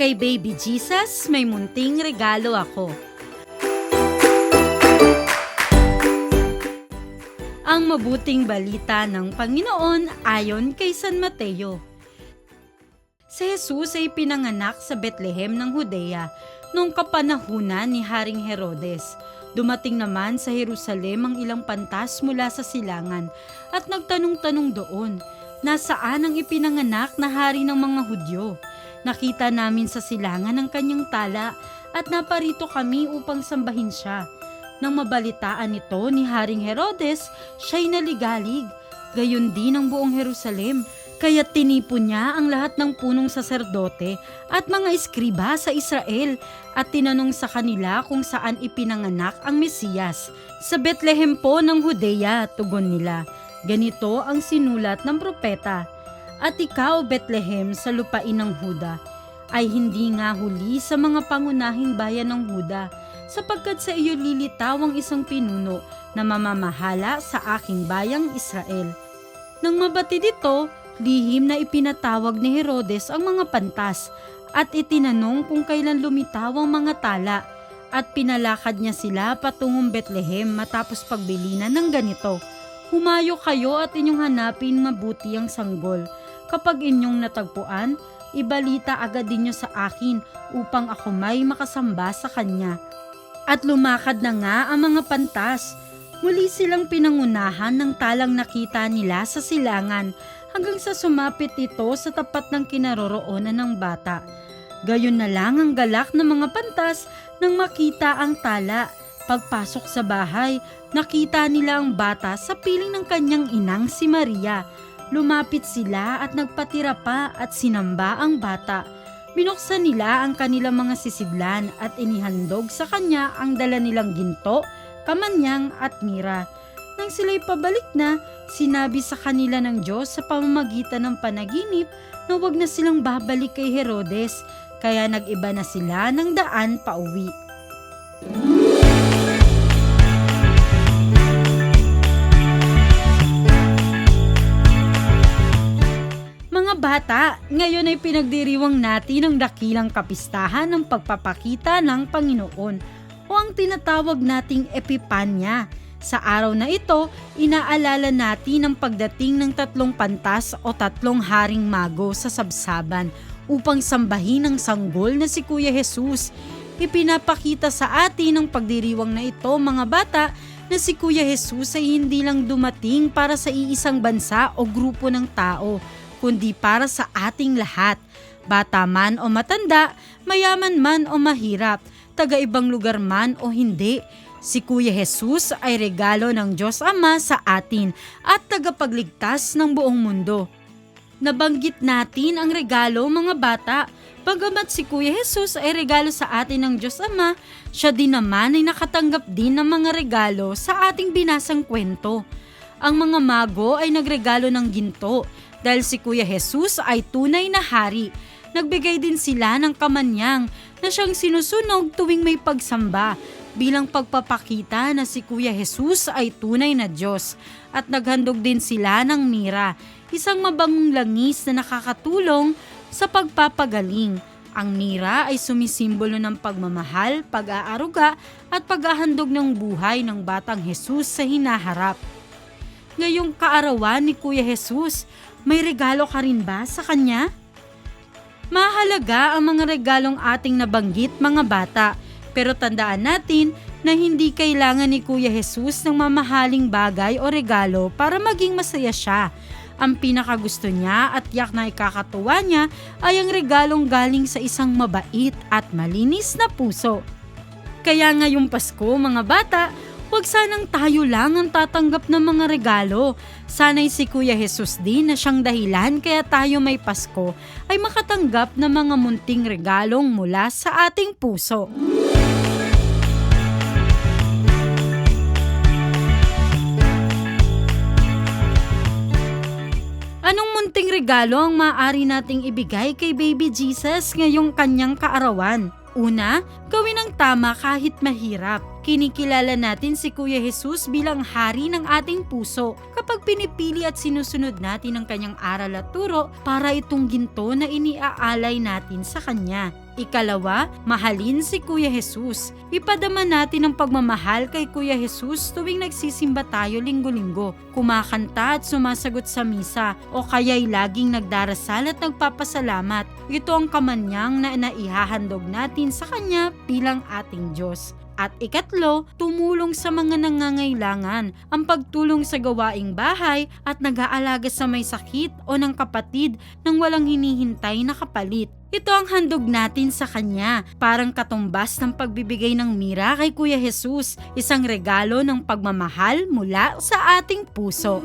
Kay Baby Jesus, may munting regalo ako. Ang mabuting balita ng Panginoon ayon kay San Mateo. Si Jesus ay pinanganak sa Bethlehem ng Judea noong kapanahunan ni Haring Herodes. Dumating naman sa Jerusalem ang ilang pantas mula sa silangan at nagtanong-tanong doon, nasaan ang ipinanganak na hari ng mga Hudyo? Nakita namin sa silangan ang kanyang tala at naparito kami upang sambahin siya. Nang mabalitaan ito ni Haring Herodes, siya'y naligalig. Gayon din ang buong Jerusalem, kaya tinipon niya ang lahat ng punong saserdote at mga eskriba sa Israel at tinanong sa kanila kung saan ipinanganak ang Mesiyas. Sa Bethlehem po ng Judea, tugon nila. Ganito ang sinulat ng propeta. At ikaw, Bethlehem, sa lupain ng Huda, ay hindi nga huli sa mga pangunahing bayan ng Huda, sapagkat sa iyo lilitaw ang isang pinuno na mamamahala sa aking bayang Israel. Nang mabatid ito, lihim na ipinatawag ni Herodes ang mga pantas at itinanong kung kailan lumitaw ang mga tala at pinalakad niya sila patungong Bethlehem matapos pagbilinan ng ganito. Humayo kayo at inyong hanapin mabuti ang sanggol. Kapag inyong natagpuan, ibalita agad ninyo sa akin upang ako may makasamba sa kanya. At lumakad na nga ang mga pantas. Muli silang pinangunahan ng talang nakita nila sa silangan hanggang sa sumapit ito sa tapat ng kinaroroonan ng bata. Gayon na lang ang galak ng mga pantas nang makita ang tala. Pagpasok sa bahay, nakita nila ang bata sa piling ng kanyang inang si Maria. Lumapit sila at nagpatira pa at sinamba ang bata. Binuksan nila ang kanilang mga sisidlan at inihandog sa kanya ang dala nilang ginto, kamanyang at mira. Nang sila'y pabalik na, sinabi sa kanila ng Diyos sa pamamagitan ng panaginip na huwag na silang babalik kay Herodes, kaya nag-iba na sila ng daan pauwi. Bata, ngayon ay pinagdiriwang natin ang dakilang kapistahan ng pagpapakita ng Panginoon o ang tinatawag nating Epipanya. Sa araw na ito, inaalala natin ang pagdating ng 3 pantas o 3 haring mago sa sabsaban upang sambahin ang sanggol na si Kuya Jesus. Ipinapakita sa atin ang pagdiriwang na ito, mga bata, na si Kuya Jesus ay hindi lang dumating para sa iisang bansa o grupo ng tao, kundi para sa ating lahat. Bata man o matanda, mayaman man o mahirap, taga-ibang lugar man o hindi, si Kuya Jesus ay regalo ng Diyos Ama sa atin at tagapagligtas ng buong mundo. Nabanggit natin ang regalo, mga bata. Bagamat si Kuya Jesus ay regalo sa atin ng Diyos Ama, siya din naman ay nakatanggap din ng mga regalo sa ating binasang kwento. Ang mga mago ay nagregalo ng ginto. Dahil si Kuya Jesus ay tunay na hari, nagbigay din sila ng kamanyang na siyang sinusunog tuwing may pagsamba bilang pagpapakita na si Kuya Jesus ay tunay na Diyos. At naghandog din sila ng mira, isang mabangong langis na nakakatulong sa pagpapagaling. Ang mira ay sumisimbolo ng pagmamahal, pag-aaruga at paghahandog ng buhay ng batang Jesus sa hinaharap. Ngayong kaarawan ni Kuya Jesus, may regalo ka rin ba sa kanya? Mahalaga ang mga regalong ating nabanggit, mga bata, pero tandaan natin na hindi kailangan ni Kuya Jesus ng mamahaling bagay o regalo para maging masaya siya. Ang pinakagusto niya at tiyak na ikakatuwa niya ay ang regalong galing sa isang mabait at malinis na puso. Kaya ngayong Pasko, mga bata, huwag sanang tayo lang ang tatanggap ng mga regalo. Sana'y si Kuya Jesus din na siyang dahilan kaya tayo may Pasko ay makatanggap ng mga munting regalong mula sa ating puso. Anong munting regalo ang maaari nating ibigay kay Baby Jesus ngayong kanyang kaarawan? Una, gawin ang tama kahit mahirap. Kinikilala natin si Kuya Jesus bilang hari ng ating puso kapag pinipili at sinusunod natin ang kanyang aral at turo para itong ginto na iniaalay natin sa kanya. Ikalawa, mahalin si Kuya Jesus. Ipadama natin ang pagmamahal kay Kuya Jesus tuwing nagsisimba tayo linggo-linggo, kumakanta at sumasagot sa misa, o kaya'y laging nagdarasal at nagpapasalamat. Ito ang kamanyang na naihahandog natin sa Kanya bilang ating Diyos. At ikatlo, tumulong sa mga nangangailangan, ang pagtulong sa gawaing bahay at nag-aalaga sa may sakit o ng kapatid nang walang hinihintay na kapalit. Ito ang handog natin sa Kanya, parang katumbas ng pagbibigay ng mira kay Kuya Jesus, isang regalo ng pagmamahal mula sa ating puso.